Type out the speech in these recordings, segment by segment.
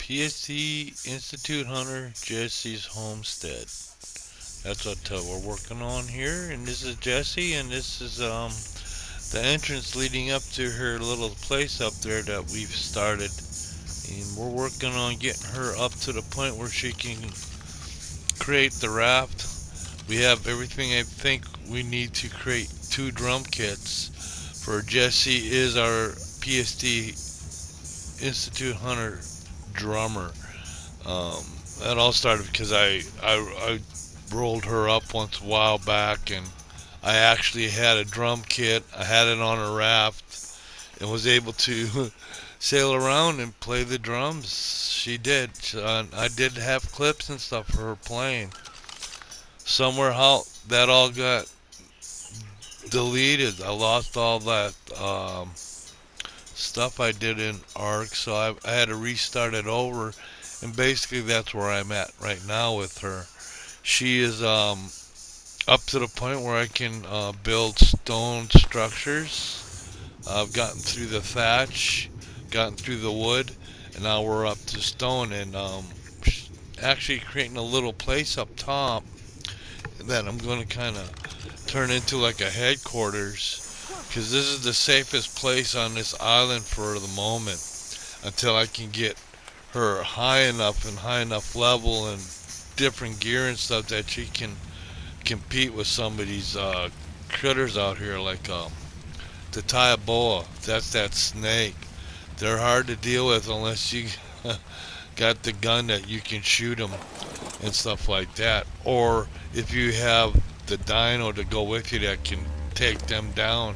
PSTins Hunter Jessie's Homestead. That's what we're working on here, and this is Jessie, and this is the entrance leading up to her little place up there that we've started, and we're working on getting her up to the point where she can create the raft. We have everything I think we need to create 2 drum kits. For Jessie is our PSTins Hunter Drummer. Um, that all started because I rolled her up once a while back, and I actually had a drum kit. I had it on a raft and was able to sail around and play the drums. She did. I did have clips and stuff for her playing. Somewhere how that all got deleted. I lost all that stuff I did in ARC, so I had to restart it over. And basically, that's where I'm at right now with her. She is up to the point where I can build stone structures. I've gotten through the thatch, gotten through the wood, and now we're up to stone, and actually creating a little place up top that I'm going to kind of turn into like a headquarters, because this is the safest place on this island for the moment until I can get her high enough level and different gear and stuff that she can compete with some of these critters out here, like the Boa. That's that snake. They're hard to deal with unless you got the gun that you can shoot them and stuff like that, or if you have the dino to go with you that can take them down.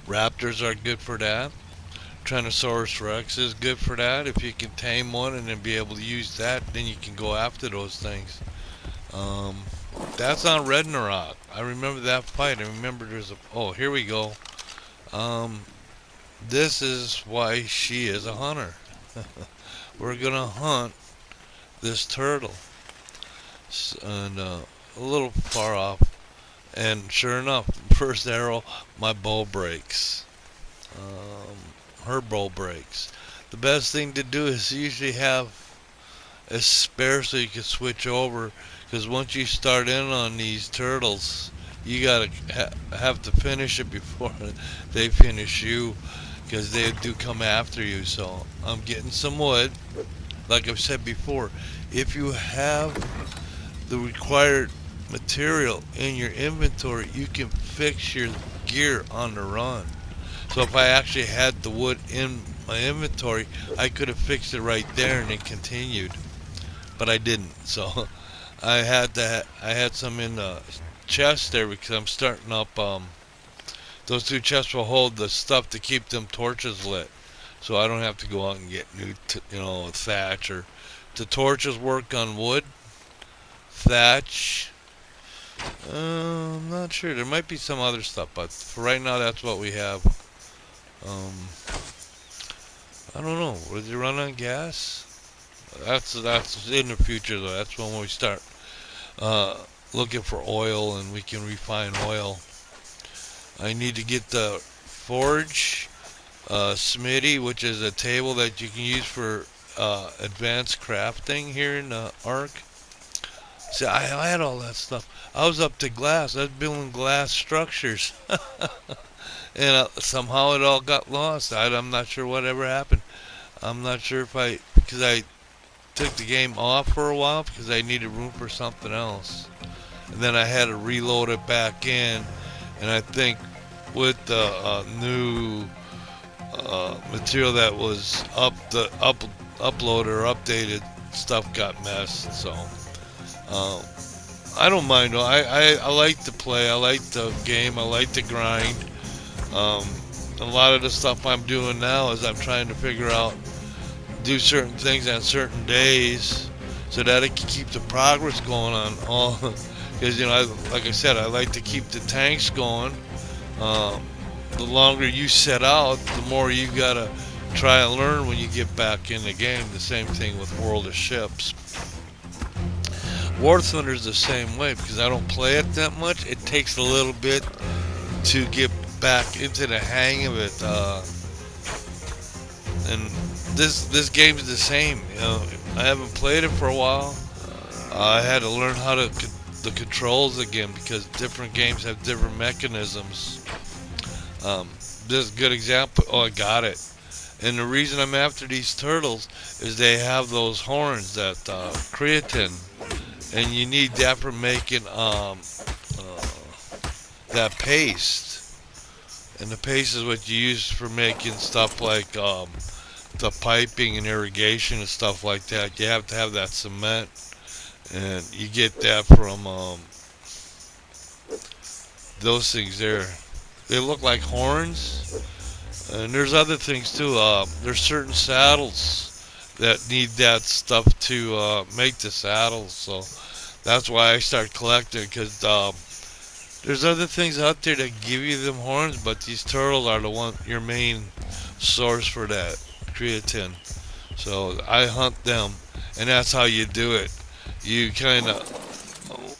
Raptors are good for that. Tyrannosaurus Rex is good for that. If you can tame one and then be able to use that, then you can go after those things. Um, that's on Ragnarok. I remember that fight. I remember there's a. Oh, here we go. Um, this is why she is a hunter. We're gonna hunt this turtle, and a little far off. And sure enough, first arrow, my bow breaks. Her bow breaks. The best thing to do is usually have a spare so you can switch over, because once you start in on these turtles, you gotta have to finish it before they finish you, because they do come after you. So I'm getting some wood. Like I've said before, if you have the required material in your inventory, you can fix your gear on the run. So if I actually had the wood in my inventory, I could have fixed it right there and then continued. But I didn't. So I had some in the chest there, because I'm starting up. Those 2 chests will hold the stuff to keep them torches lit, so I don't have to go out and get new, thatch. Or the torches work on wood, thatch. I'm not sure. There might be some other stuff, but for right now, that's what we have. I don't know. Would they run on gas? That's in the future, though. That's when we start looking for oil, and we can refine oil. I need to get the forge, smithy, which is a table that you can use for advanced crafting here in the Ark. See, I had all that stuff. I was up to glass. I was building glass structures. And somehow it all got lost. I'm not sure whatever happened. I'm not sure because I took the game off for a while because I needed room for something else. And then I had to reload it back in. And I think with the new material that was uploaded or updated, stuff got messed. So I don't mind. I like to play. I like the game. I like to grind. A lot of the stuff I'm doing now is I'm trying to figure out, do certain things on certain days so that I can keep the progress going on all, because like I said, I like to keep the tanks going. The longer you set out, the more you gotta try and learn when you get back in the game. The same thing with World of Ships. War Thunder's the same way, because I don't play it that much. It takes a little bit to get back into the hang of it. And this game is the same. You know, I haven't played it for a while. I had to learn how to the controls again because different games have different mechanisms. This is a good example. Oh, I got it. And the reason I'm after these turtles is they have those horns that creatine, and you need that for making that paste. And the paste is what you use for making stuff like the piping and irrigation and stuff like that. You have to have that cement, and you get that from those things there. They look like horns, and there's other things too. There's certain saddles that need that stuff to make the saddles. So that's why I start collecting because there's other things out there that give you them horns, but these turtles are the one your main source for that creatine. So I hunt them, and that's how you do it. You kind of,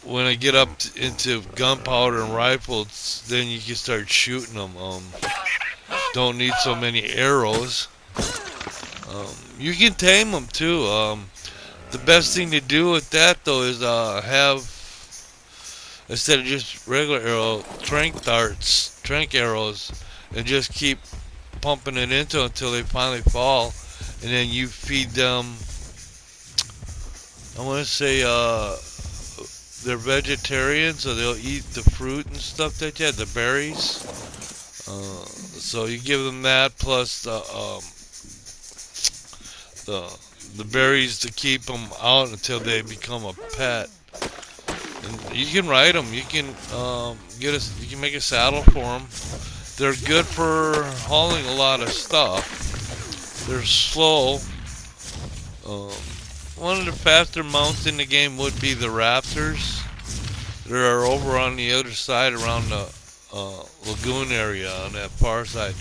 when I get up into gunpowder and rifles, then you can start shooting them. Don't need so many arrows. You can tame them too. The best thing to do with that though is have, instead of just regular arrow, trank arrows, and just keep pumping it into until they finally fall, and then you feed them. I want to say they're vegetarian, so they'll eat the fruit and stuff that you had, the berries. So you give them that plus the berries to keep them out until they become a pet. And you can ride them. You can you can make a saddle for them. They're good for hauling a lot of stuff. They're slow. One of the faster mounts in the game would be the raptors. They're over on the other side around the lagoon area on that far side.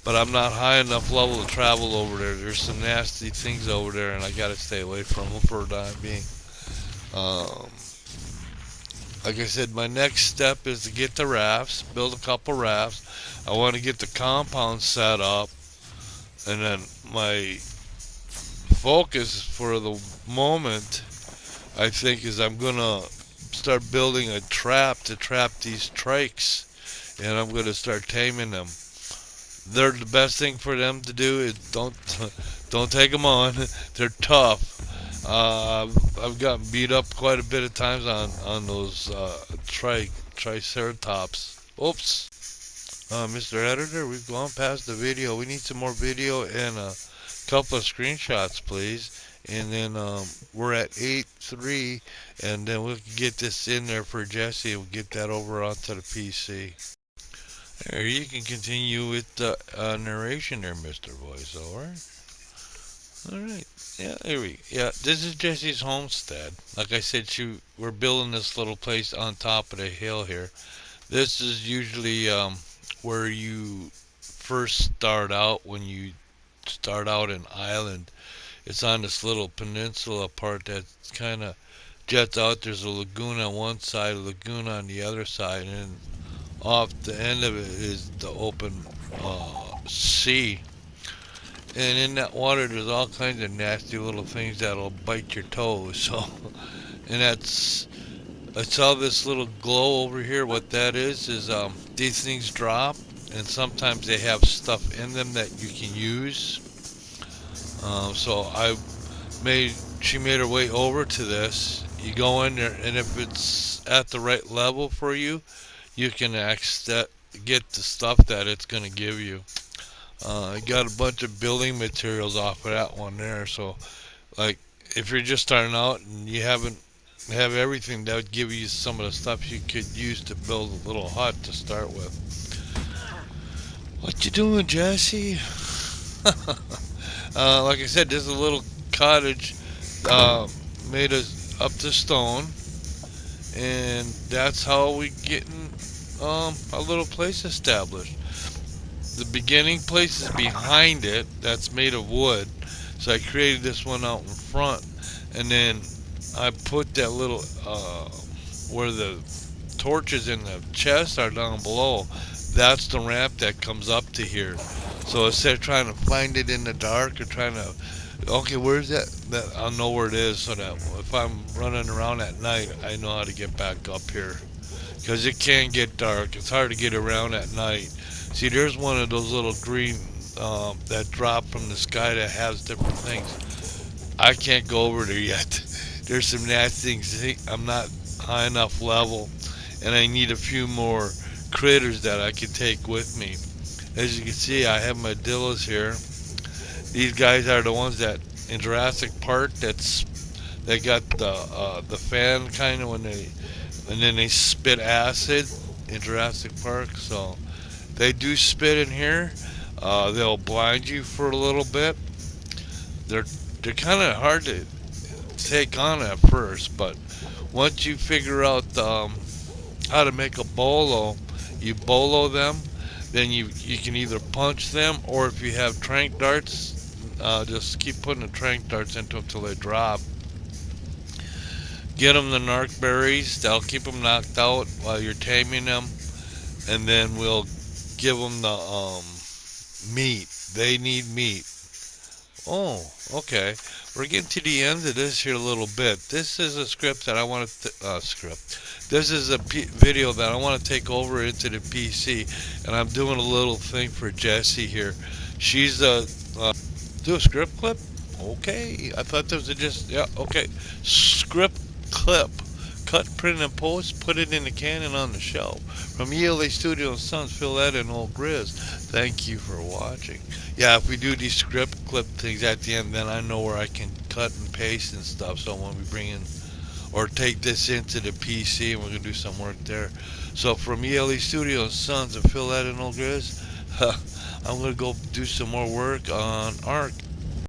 But I'm not high enough level to travel over there. There's some nasty things over there, and I gotta stay away from them for the time being. Like I said, my next step is to get the rafts, build a couple rafts. I want to get the compound set up, and then my focus for the moment, I think, is I'm gonna start building a trap to trap these trikes, and I'm gonna start taming them. They're the best thing for them to do is don't take them on. They're tough. I've gotten beat up quite a bit of times on those triceratops. Oops. Mr. Editor, we've gone past the video. We need some more video and a couple of screenshots, please. And then we're at 8:3, and then we'll get this in there for Jessie. We'll get that over onto the PC. There, you can continue with the narration there, Mr. Voiceover. Alright, yeah, there we go. Yeah, this is Jessie's homestead. Like I said, we're building this little place on top of the hill here. This is usually where you first start out when you start out an island. It's on this little peninsula part that kind of jets out. There's a lagoon on one side, a lagoon on the other side, and off the end of it is the open sea. And in that water there's all kinds of nasty little things that'll bite your toes. So, and I saw this little glow over here. What that is these things drop, and sometimes they have stuff in them that you can use. So she made her way over to this. You go in there, and if it's at the right level for you, you can get the stuff that it's going to give you. I got a bunch of building materials off of that one there. So, like, if you're just starting out and you haven't have everything, that would give you some of the stuff you could use to build a little hut to start with. What you doing, Jessie? Like I said, this is a little cottage made up to stone, and that's how we getting a little place established. The beginning place is behind it. That's made of wood. So I created this one out in front, and then I put that little where the torches in the chest are down below. That's the ramp that comes up to here. So instead of trying to find it in the dark or trying to, okay, where's that? That I'll know where it is, so that if I'm running around at night, I know how to get back up here. Because it can get dark. It's hard to get around at night. See, there's one of those little green that drop from the sky that has different things. I can't go over there yet. There's some nasty things. I'm not high enough level, and I need a few more critters that I can take with me. As you can see, I have my dillos here. These guys are the ones that in Jurassic Park they got the fan kind of when they and then they spit acid in Jurassic Park. So they do spit in here. They'll blind you for a little bit. They're they're kind of hard to take on at first, but once you figure out how to make a bolo, you bolo them. Then you can either punch them, or if you have trank darts, just keep putting the trank darts into them till they drop. Get them the narc berries. That'll keep them knocked out while you're taming them, and then we'll give them the meat. They need meat. Oh, okay. We're getting to the end of this here a little bit. This is a script that I want to script. This is a video that I want to take over into the PC, and I'm doing a little thing for Jessie here. She's do a script clip. Okay, I thought this was just yeah. Okay, script clip. Cut, print, and post. Put it in the Canon on the shelf. From ELAstudio and Sons, Phyled and OelGrez. Thank you for watching. Yeah, if we do these script clip things at the end, then I know where I can cut and paste and stuff. So when we bring in or take this into the PC, and we're gonna do some work there. So from ELAstudio and Sons of Phyled and OelGrez, I'm gonna go do some more work on Arc.